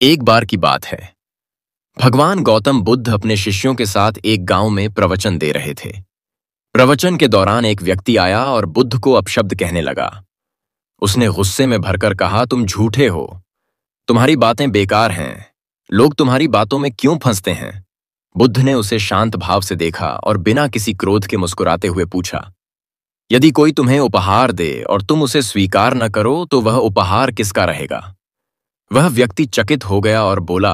एक बार की बात है। भगवान गौतम बुद्ध अपने शिष्यों के साथ एक गांव में प्रवचन दे रहे थे। प्रवचन के दौरान एक व्यक्ति आया और बुद्ध को अपशब्द कहने लगा। उसने गुस्से में भरकर कहा, तुम झूठे हो, तुम्हारी बातें बेकार हैं, लोग तुम्हारी बातों में क्यों फंसते हैं। बुद्ध ने उसे शांत भाव से देखा और बिना किसी क्रोध के मुस्कुराते हुए पूछा, यदि कोई तुम्हें उपहार दे और तुम उसे स्वीकार न करो तो वह उपहार किसका रहेगा। वह व्यक्ति चकित हो गया और बोला,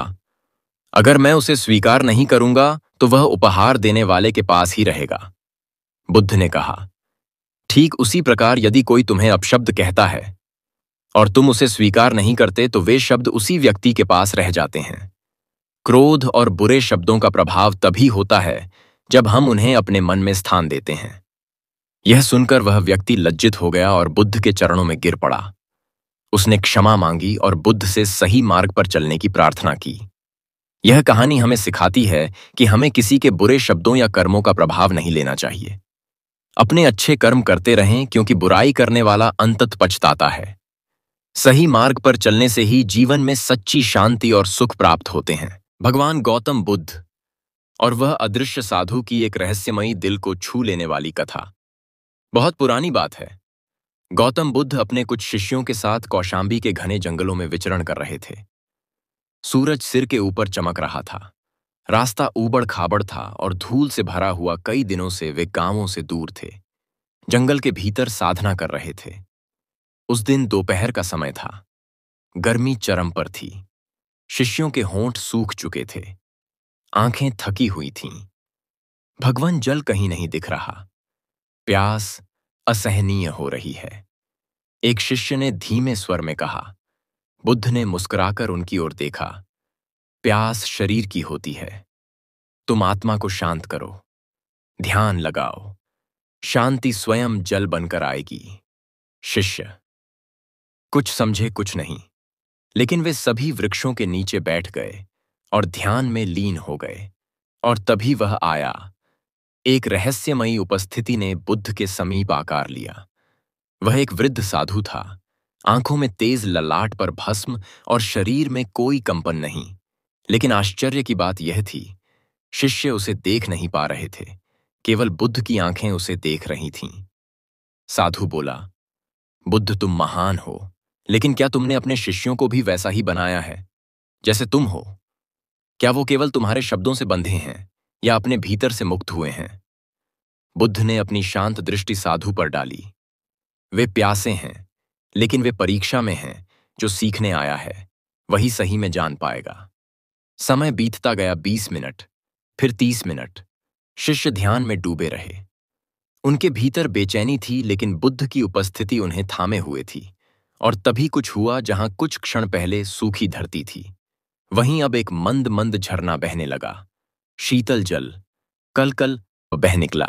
अगर मैं उसे स्वीकार नहीं करूंगा तो वह उपहार देने वाले के पास ही रहेगा। बुद्ध ने कहा, ठीक उसी प्रकार यदि कोई तुम्हें अपशब्द कहता है और तुम उसे स्वीकार नहीं करते तो वे शब्द उसी व्यक्ति के पास रह जाते हैं। क्रोध और बुरे शब्दों का प्रभाव तभी होता है जब हम उन्हें अपने मन में स्थान देते हैं। यह सुनकर वह व्यक्ति लज्जित हो गया और बुद्ध के चरणों में गिर पड़ा। उसने क्षमा मांगी और बुद्ध से सही मार्ग पर चलने की प्रार्थना की। यह कहानी हमें सिखाती है कि हमें किसी के बुरे शब्दों या कर्मों का प्रभाव नहीं लेना चाहिए। अपने अच्छे कर्म करते रहें, क्योंकि बुराई करने वाला अंततः पछताता है। सही मार्ग पर चलने से ही जीवन में सच्ची शांति और सुख प्राप्त होते हैं। भगवान गौतम बुद्ध और वह अदृश्य साधु की एक रहस्यमयी, दिल को छू लेने वाली कथा। बहुत पुरानी बात है। गौतम बुद्ध अपने कुछ शिष्यों के साथ कौशाम्बी के घने जंगलों में विचरण कर रहे थे। सूरज सिर के ऊपर चमक रहा था। रास्ता ऊबड़ खाबड़ था और धूल से भरा हुआ। कई दिनों से वे गांवों से दूर थे, जंगल के भीतर साधना कर रहे थे। उस दिन दोपहर का समय था। गर्मी चरम पर थी। शिष्यों के होंठ सूख चुके थे, आंखें थकी हुई थीं। भगवन जल कहीं नहीं दिख रहा। प्यास असहनीय हो रही है। एक शिष्य ने धीमे स्वर में कहा। बुद्ध ने मुस्कुराकर उनकी ओर देखा। प्यास शरीर की होती है। तुम आत्मा को शांत करो, ध्यान लगाओ, शांति स्वयं जल बनकर आएगी। शिष्य कुछ समझे कुछ नहीं, लेकिन वे सभी वृक्षों के नीचे बैठ गए और ध्यान में लीन हो गए। और तभी वह आया। एक रहस्यमयी उपस्थिति ने बुद्ध के समीप आकार लिया। वह एक वृद्ध साधु था। आंखों में तेज ललाट पर भस्म और शरीर में कोई कंपन नहीं। लेकिन आश्चर्य की बात यह थी, शिष्य उसे देख नहीं पा रहे थे, केवल बुद्ध की आंखें उसे देख रही थीं। साधु बोला, बुद्ध तुम महान हो, लेकिन क्या तुमने अपने शिष्यों को भी वैसा ही बनाया है जैसे तुम हो? क्या वो केवल तुम्हारे शब्दों से बंधे हैं या अपने भीतर से मुक्त हुए हैं? बुद्ध ने अपनी शांत दृष्टि साधु पर डाली। वे प्यासे हैं, लेकिन वे परीक्षा में हैं। जो सीखने आया है वही सही में जान पाएगा। समय बीतता गया। 20 मिनट, फिर 30 मिनट। शिष्य ध्यान में डूबे रहे। उनके भीतर बेचैनी थी, लेकिन बुद्ध की उपस्थिति उन्हें थामे हुए थी। और तभी कुछ हुआ। जहां कुछ क्षण पहले सूखी धरती थी, वहीं अब एक मंद मंद झरना बहने लगा। शीतल जल कल कल बह निकला।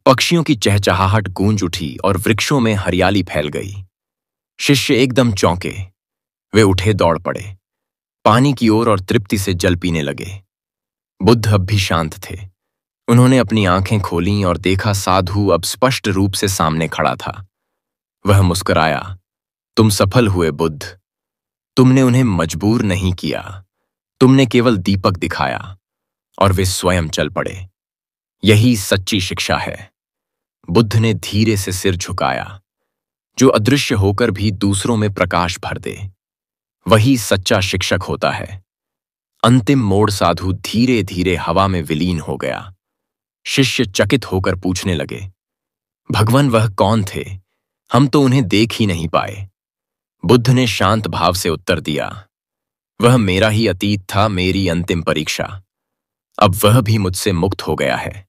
पक्षियों की चहचहाहट गूंज उठी और वृक्षों में हरियाली फैल गई। शिष्य एकदम चौंके। वे उठे, दौड़ पड़े पानी की ओर और तृप्ति से जल पीने लगे। बुद्ध अब भी शांत थे। उन्होंने अपनी आंखें खोलीं और देखा, साधु अब स्पष्ट रूप से सामने खड़ा था। वह मुस्कुराया। तुम सफल हुए बुद्ध। तुमने उन्हें मजबूर नहीं किया, तुमने केवल दीपक दिखाया और वे स्वयं चल पड़े। यही सच्ची शिक्षा है। बुद्ध ने धीरे से सिर झुकाया। जो अदृश्य होकर भी दूसरों में प्रकाश भर दे, वही सच्चा शिक्षक होता है। अंतिम मोड़। साधु धीरे धीरे हवा में विलीन हो गया। शिष्य चकित होकर पूछने लगे, भगवान वह कौन थे? हम तो उन्हें देख ही नहीं पाए। बुद्ध ने शांत भाव से उत्तर दिया, वह मेरा ही अतीत था, मेरी अंतिम परीक्षा। अब वह भी मुझसे मुक्त हो गया है।